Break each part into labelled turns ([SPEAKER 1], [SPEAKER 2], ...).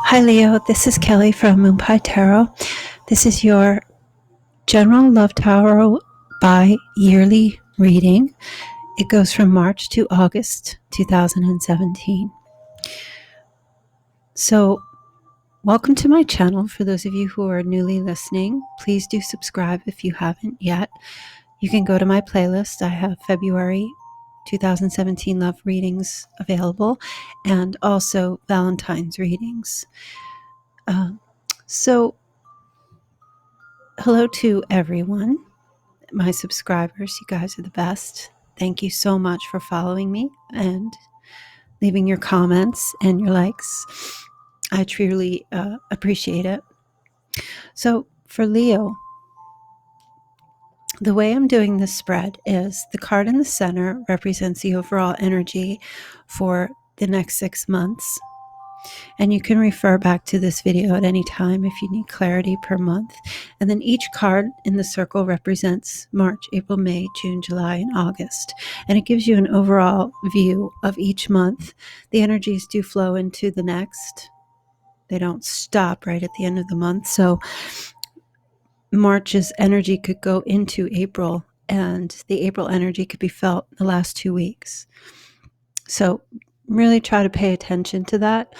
[SPEAKER 1] Hi Leo, this is Kelly from Moonpie Tarot. This is your general love tarot by yearly reading. It goes from March to August 2017. So, welcome to my channel. For those of you who are newly listening, please do subscribe if you haven't yet. You can go to my playlist. I have February 2017 love readings available and also Valentine's readings. So, hello to everyone, my subscribers. You guys are the best. Thank you so much for following me and leaving your comments and your likes. I truly appreciate it. So for Leo, the way I'm doing this spread is the card in the center represents the overall energy for the next 6 months. And you can refer back to this video at any time if you need clarity per month. And then each card in the circle represents March, April, May, June, July, and August. And it gives you an overall view of each month. The energies do flow into the next. They don't stop right at the end of the month. So March's energy could go into April, and the April energy could be felt the last 2 weeks. So really try to pay attention to that.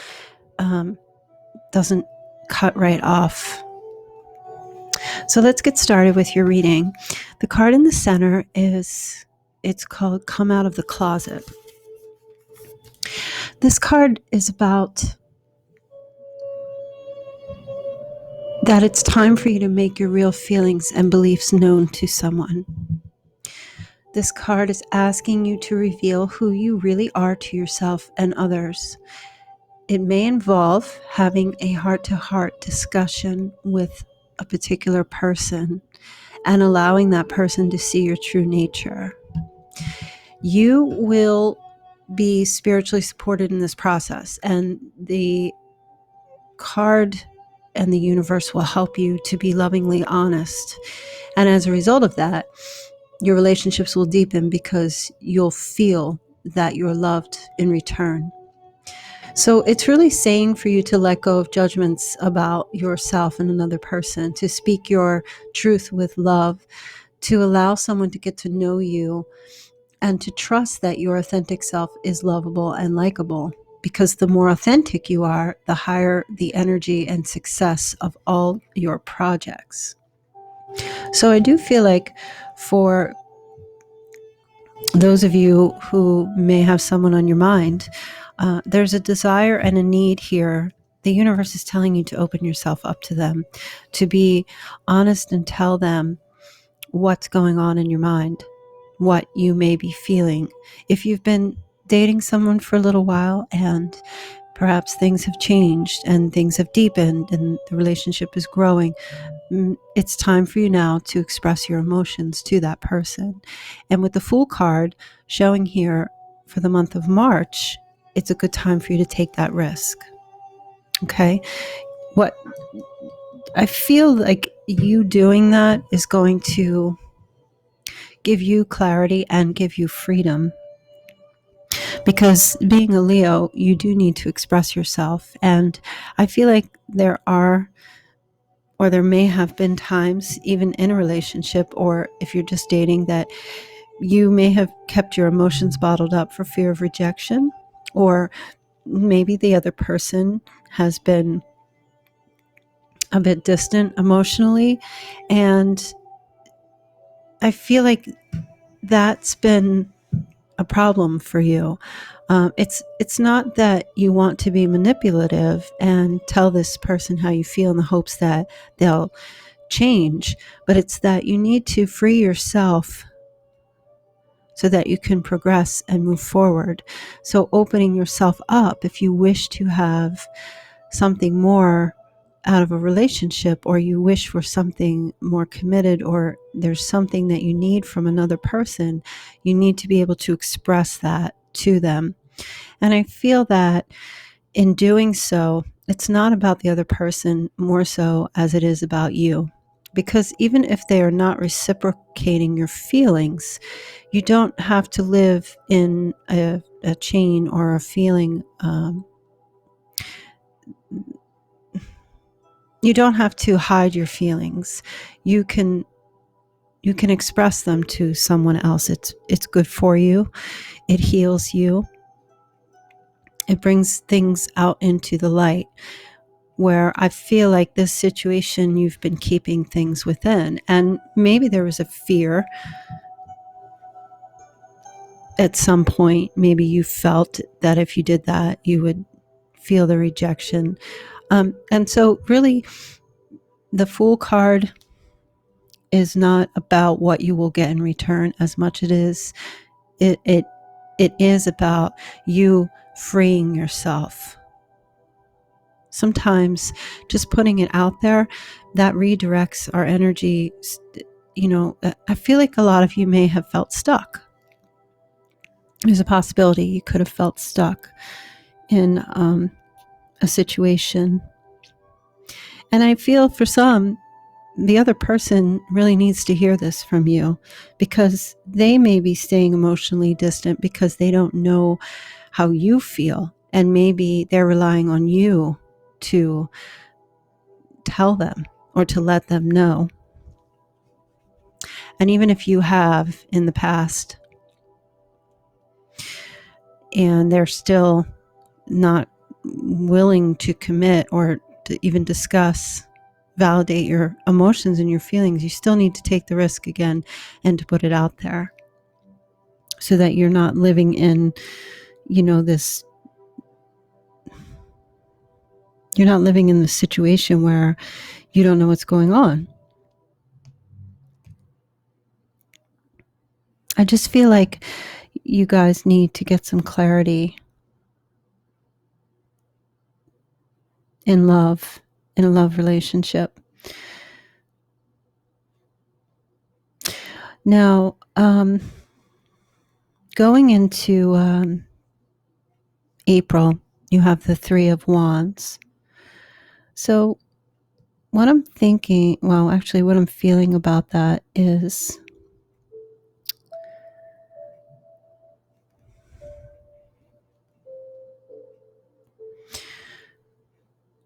[SPEAKER 1] Doesn't cut right off. So let's get started with your reading. The card in the center it's called Come Out of the Closet. This card is about that it's time for you to make your real feelings and beliefs known to someone. This card is asking you to reveal who you really are to yourself and others. It may involve having a heart-to-heart discussion with a particular person and allowing that person to see your true nature. You will be spiritually supported in this process, and the card and the universe will help you to be lovingly honest. And as a result of that, your relationships will deepen because you'll feel that you're loved in return. So it's really saying for you to let go of judgments about yourself and another person, to speak your truth with love, to allow someone to get to know you, and to trust that your authentic self is lovable and likable. Because the more authentic you are, the higher the energy and success of all your projects. So I do feel like for those of you who may have someone on your mind, there's a desire and a need here. The universe is telling you to open yourself up to them, to be honest and tell them what's going on in your mind, what you may be feeling. If you've been dating someone for a little while and perhaps things have changed and things have deepened and the relationship is growing, it's time for you now to express your emotions to that person. And with the Fool card showing here for the month of March, it's a good time for you to take that risk. Okay? What I feel like you doing that is going to give you clarity and give you freedom. Because being a Leo, you do need to express yourself. And I feel like there may have been times, even in a relationship, or if you're just dating, that you may have kept your emotions bottled up for fear of rejection, or maybe the other person has been a bit distant emotionally. And I feel like that's been a problem for you. It's not that you want to be manipulative and tell this person how you feel in the hopes that they'll change, but it's that you need to free yourself so that you can progress and move forward. So opening yourself up, if you wish to have something more out of a relationship, or you wish for something more committed, or there's something that you need from another person, you need to be able to express that to them. And I feel that in doing so, it's not about the other person more so as it is about you. Because even if they are not reciprocating your feelings, you don't have to live in a chain or a feeling you don't have to hide your feelings. You can express them to someone else. It's good for you. It heals you. It brings things out into the light, where I feel like this situation, you've been keeping things within. And maybe there was a fear at some point. Maybe you felt that if you did that, you would feel the rejection. And so really, the Fool card is not about what you will get in return as much as it is about you freeing yourself. Sometimes just putting it out there, that redirects our energy. I feel like a lot of you may have felt stuck. There's a possibility you could have felt stuck in a situation. And I feel for some, the other person really needs to hear this from you, because they may be staying emotionally distant because they don't know how you feel. And maybe they're relying on you to tell them or to let them know. And even if you have in the past and they're still not willing to commit or to even discuss, validate your emotions and your feelings, you still need to take the risk again and to put it out there, so that you're not living in, this, you're not living in the situation where you don't know what's going on. I just feel like you guys need to get some clarity in love, in a love relationship. Now, going into April, you have the Three of Wands. So what I'm thinking, well, actually what I'm feeling about that is,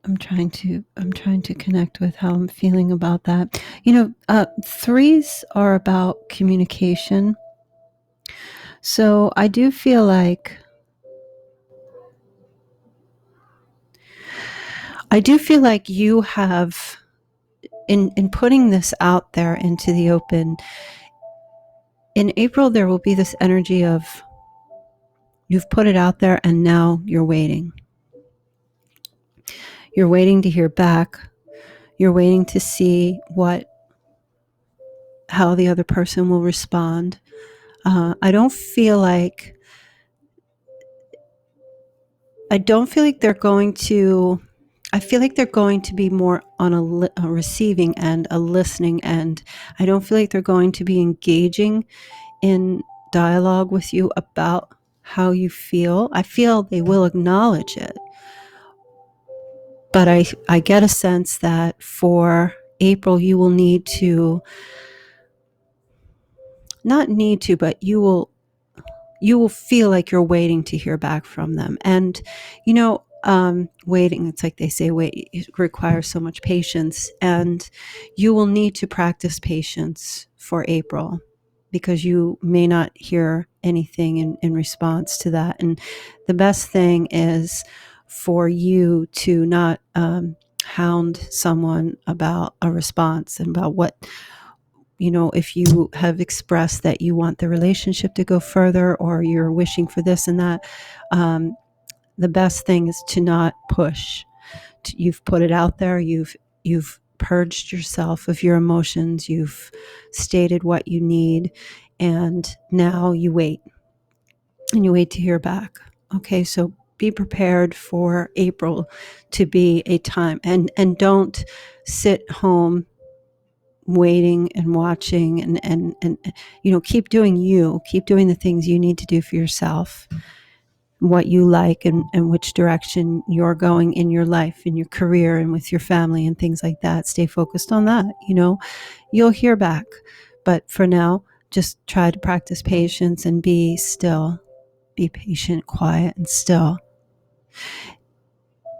[SPEAKER 1] I'm trying to connect with how I'm feeling about that. Threes are about communication. So I do feel like you have, in putting this out there into the open, in April, there will be this energy of you've put it out there and now you're waiting. You're waiting to hear back. You're waiting to see how the other person will respond. I don't feel like they're going to, I feel like they're going to be more on a receiving end, a listening end. I don't feel like they're going to be engaging in dialogue with you about how you feel. I feel they will acknowledge it. But I get a sense that for April, you will need to, not need to, but you will feel like you're waiting to hear back from them. And, waiting, it's like they say, wait, it requires so much patience. And you will need to practice patience for April, because you may not hear anything in response to that. And the best thing is for you to not hound someone about a response and about what, if you have expressed that you want the relationship to go further, or you're wishing for this and that, the best thing is to not push. You've put it out there. You've purged yourself of your emotions. You've stated what you need, and now you wait. And you wait to hear back. Okay, so be prepared for April to be a time, and don't sit home waiting and watching, and keep doing the things you need to do for yourself, what you like, and which direction you're going in your life, in your career, and with your family and things like that. Stay focused on that. You'll hear back, but for now, just try to practice patience and be still. Be patient, quiet, and still.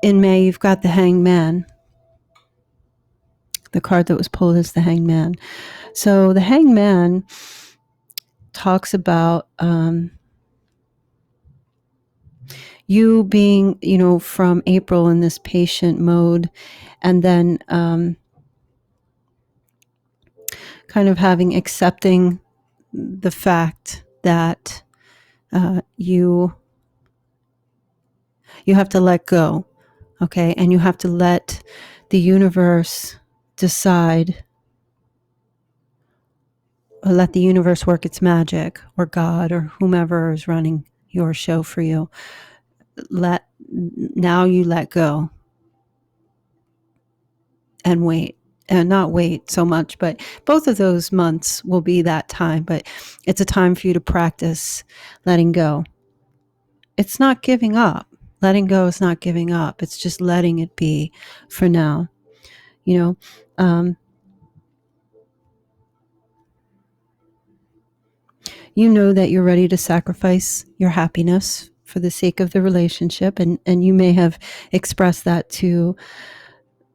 [SPEAKER 1] In May, you've got the Hanged Man. The card that was pulled is the Hangman. So the Hangman talks about you being, from April in this patient mode, and then kind of accepting the fact that you have to let go, okay? And you have to let the universe decide, or let the universe work its magic, or God, or whomever is running your show for you. Now you let go and wait. And not wait so much, but both of those months will be that time. But it's a time for you to practice letting go. It's not giving up. Letting go is not giving up. It's just letting it be for now. You know that you're ready to sacrifice your happiness for the sake of the relationship. And you may have expressed that to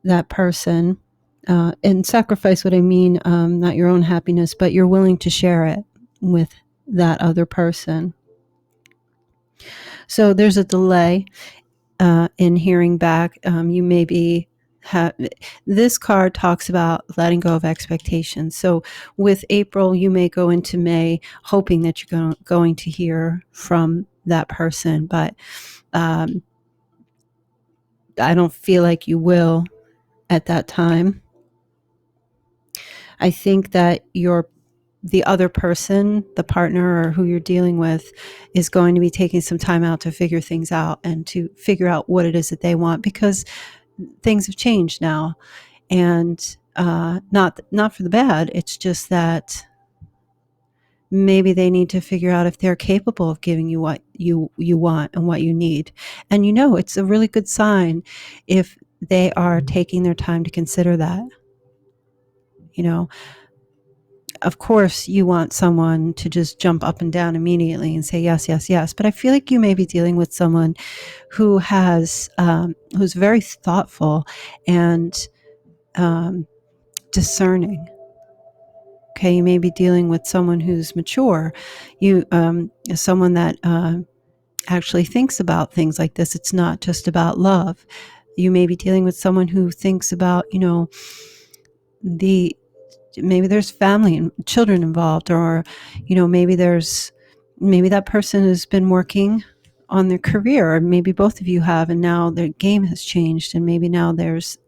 [SPEAKER 1] that person. And sacrifice, what I mean, not your own happiness, but you're willing to share it with that other person. So there's a delay in hearing back. You maybe this card talks about letting go of expectations. So with April, you may go into May hoping that you're going to hear from that person, but I don't feel like you will at that time. I think that the other person, the partner or who you're dealing with, is going to be taking some time out to figure things out and to figure out what it is that they want, because things have changed now. And not for the bad. It's just that maybe they need to figure out if they're capable of giving you what you want and what you need. And it's a really good sign if they are taking their time to consider that. Of course, you want someone to just jump up and down immediately and say yes, yes, yes. But I feel like you may be dealing with someone who who's very thoughtful and discerning. Okay, you may be dealing with someone who's mature. Someone that actually thinks about things like this. It's not just about love. You may be dealing with someone who thinks about, maybe there's family and children involved, or maybe that person has been working on their career, or maybe both of you have, and now their game has changed, and maybe now there's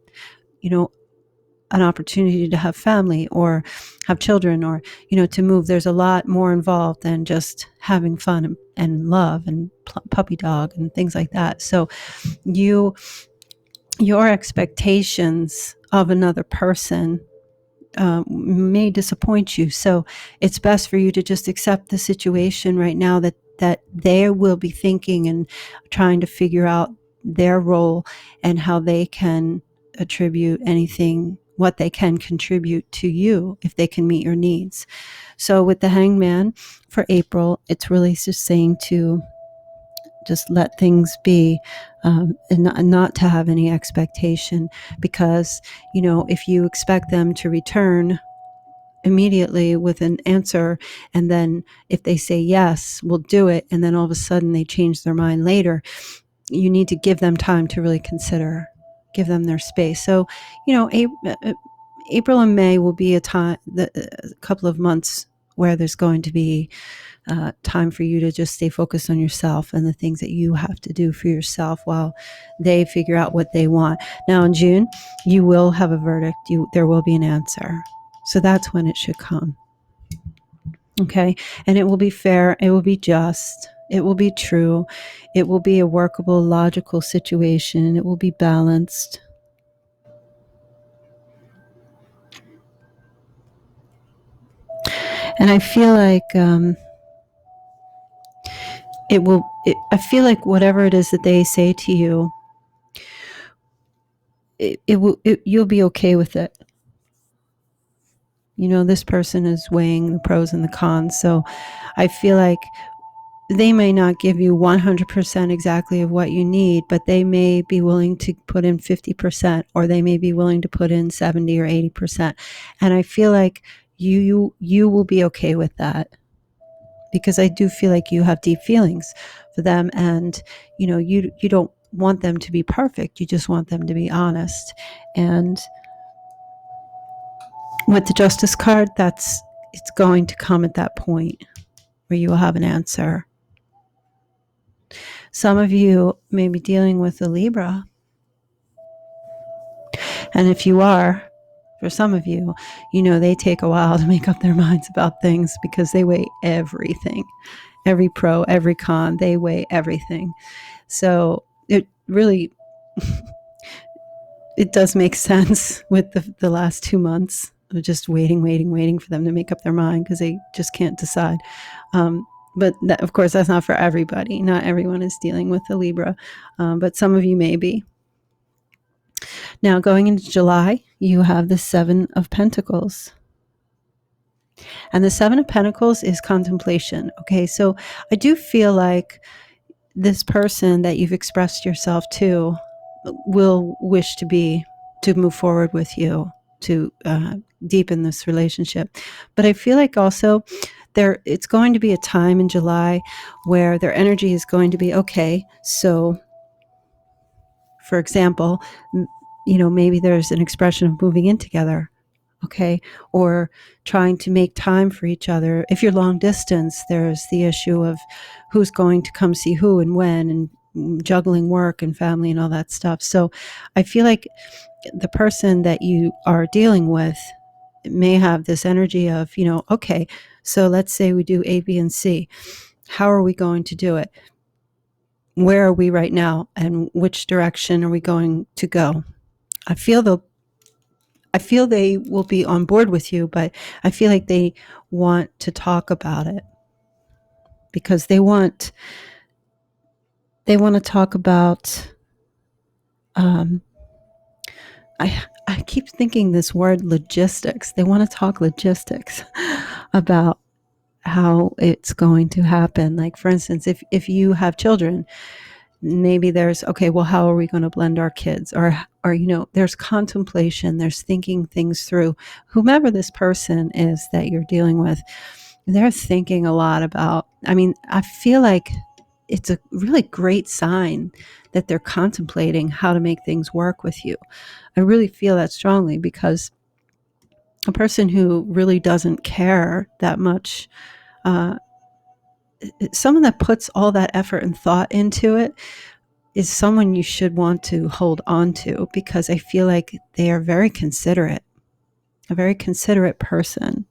[SPEAKER 1] an opportunity to have family or have children, or to move. There's a lot more involved than just having fun and love and puppy dog and things like that. So your expectations of another person may disappoint you. So it's best for you to just accept the situation right now, that they will be thinking and trying to figure out their role and how they can attribute anything, what they can contribute to you if they can meet your needs. So with the Hangman for April, it's really just saying to just let things be, and not to have any expectation, because if you expect them to return immediately with an answer, and then if they say yes, we'll do it, and then all of a sudden they change their mind later, you need to give them time to really consider, give them their space. So April and May will be a couple of months where there's going to be time for you to just stay focused on yourself and the things that you have to do for yourself while they figure out what they want. Now in June, you will have a verdict. There will be an answer. So that's when it should come. Okay? And it will be fair. It will be just. It will be true. It will be a workable, logical situation. It will be balanced. And I feel like I feel like whatever it is that they say to you, you'll be okay with it. This person is weighing the pros and the cons. So I feel like they may not give you 100% exactly of what you need, but they may be willing to put in 50%, or they may be willing to put in 70 or 80%. And I feel like you will be okay with that, because I do feel like you have deep feelings for them, and you don't want them to be perfect. You just want them to be honest. And with the Justice card, it's going to come at that point where you will have an answer. Some of you may be dealing with a Libra. And if you are, for some of you, they take a while to make up their minds about things, because they weigh everything. Every pro, every con, they weigh everything. So it really, it does make sense with the last 2 months of just waiting for them to make up their mind, because they just can't decide. But of course, that's not for everybody. Not everyone is dealing with a Libra, but some of you may be. Now, going into July, you have the Seven of Pentacles. And the Seven of Pentacles is contemplation. Okay, so I do feel like this person that you've expressed yourself to will wish to move forward with you, to deepen this relationship. But I feel like also it's going to be a time in July where their energy is going to be, okay, so for example, maybe there's an expression of moving in together, okay, or trying to make time for each other. If you're long distance, there's the issue of who's going to come see who and when, and juggling work and family and all that stuff. So I feel like the person that you are dealing with may have this energy of, okay, so let's say we do A, B, and C. How are we going to do it? Where are we right now? And which direction are we going to go? I feel they will be on board with you, but I feel like they want to talk about it, because they want to talk about, I keep thinking this word logistics. They want to talk logistics about how it's going to happen. Like, for instance, if you have children, maybe there's, okay, well, how are we going to blend our kids? Or there's contemplation, there's thinking things through. Whomever this person is that you're dealing with, they're thinking a lot about, I feel like it's a really great sign that they're contemplating how to make things work with you. I really feel that strongly, because a person who really doesn't care that much, someone that puts all that effort and thought into it, is someone you should want to hold on to, because I feel like they are very considerate, a very considerate person.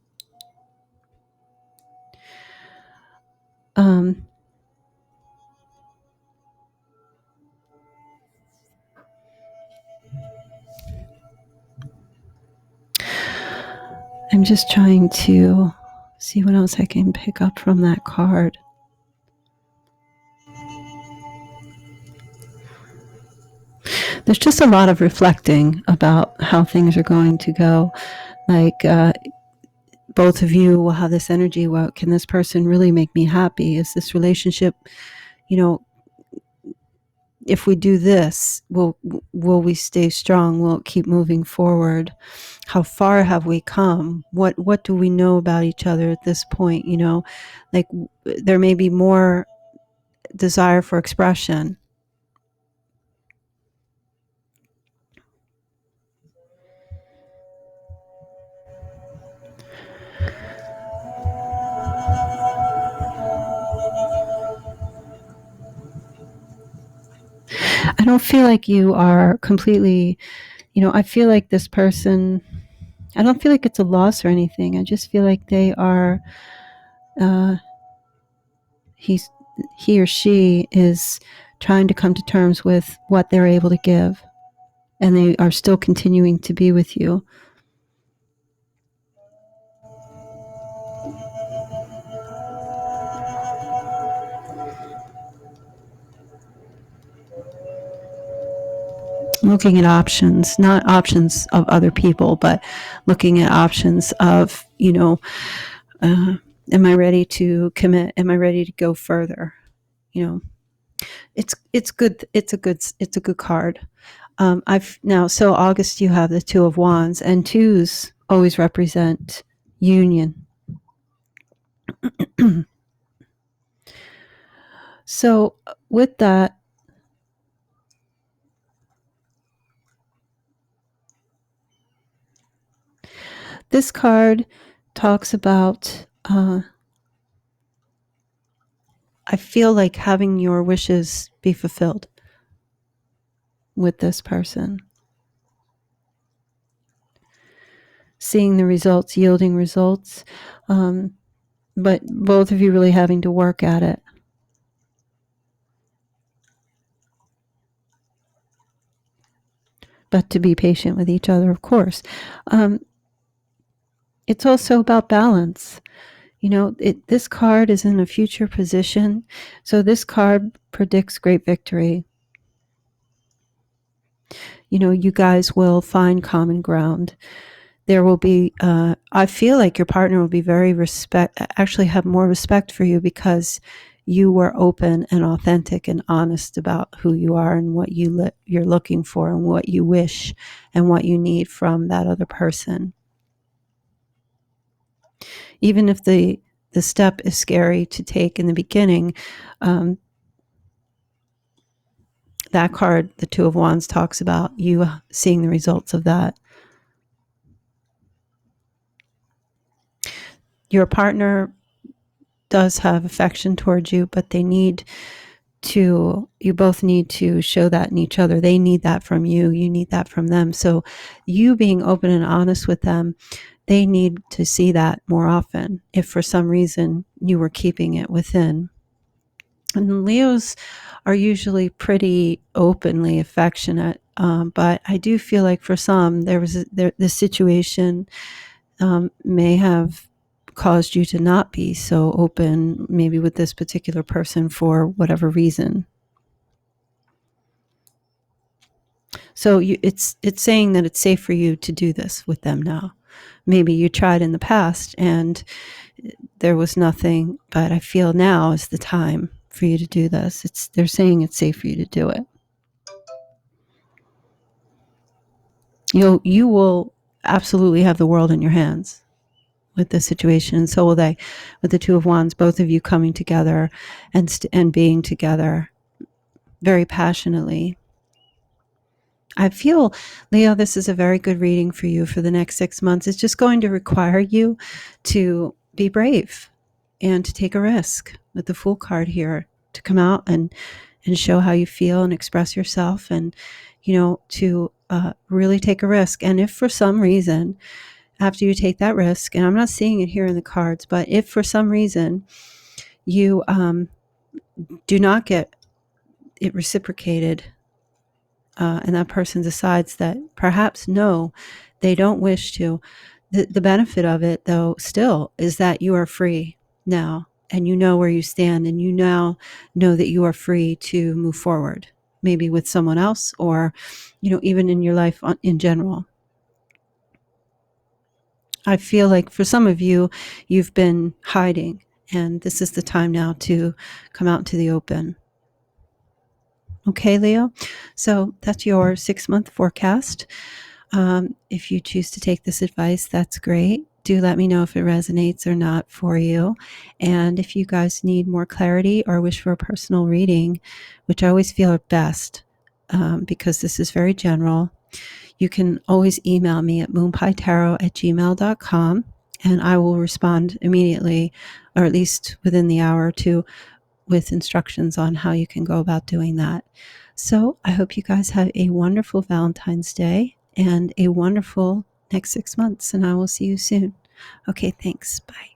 [SPEAKER 1] I'm just trying to see what else I can pick up from that card. There's just a lot of reflecting about how things are going to go. Like, both of you will have this energy. Well, can this person really make me happy? Is this relationship, if we do this, will we stay strong? Will it keep moving forward? How far have we come? What do we know about each other at this point? Like, there may be more desire for expression. I don't feel like you are completely, I feel like this person, I don't feel like it's a loss or anything. I just feel like they are, he or she is trying to come to terms with what they're able to give, and they are still continuing to be with you. Looking at options, not options of other people, but looking at options of, Am I ready to commit? Am I ready to go further? You know, it's good. It's a good card. I've now, so August, you have the Two of Wands, and twos always represent union. So with that, this card talks about, I feel like having your wishes be fulfilled with this person. Seeing the results, yielding results, but both of you really having to work at it. But to be patient with each other, of course. It's also about balance. This card is in a future position. So this card predicts great victory. You guys will find common ground. There will be, I feel like your partner will be actually have more respect for you because you were open and authentic and honest about who you are and what you're looking for and what you wish and what you need from that other person. Even if the step is scary to take in the beginning, that card, the Two of Wands, talks about you seeing the results of that. Your partner does have affection towards you, but you both need to show that in each other. They need that from you. You need that from them. So you being open and honest with them, they need to see that more often if for some reason you were keeping it within. And Leos are usually pretty openly affectionate, but I do feel like for some, this situation may have caused you to not be so open, maybe with this particular person for whatever reason. So it's saying that it's safe for you to do this with them now. Maybe you tried in the past and there was nothing, but I feel now is the time for you to do this. They're saying it's safe for you to do it. You will absolutely have the world in your hands with this situation, and so will they. With the Two of Wands, both of you coming together and being together very passionately. I feel, Leo, this is a very good reading for you for the next 6 months. It's just going to require you to be brave and to take a risk with the Fool card here, to come out and show how you feel and express yourself, and to really take a risk. And if for some reason, after you take that risk, and I'm not seeing it here in the cards, but if for some reason you do not get it reciprocated, and that person decides that perhaps no, they don't wish to, the benefit of it, though, still is that you are free now, and you know where you stand, and you now know that you are free to move forward, maybe with someone else, or even in your life in general. I feel like for some of you, you've been hiding, and this is the time now to come out into the open. Okay, Leo? So that's your 6-month forecast. If you choose to take this advice, that's great. Do let me know if it resonates or not for you. And if you guys need more clarity or wish for a personal reading, which I always feel are best, because this is very general, you can always email me at moonpietarot@gmail.com, and I will respond immediately, or at least within the hour or two, with instructions on how you can go about doing that. So I hope you guys have a wonderful Valentine's Day and a wonderful next 6 months, and I will see you soon. Okay, thanks. Bye.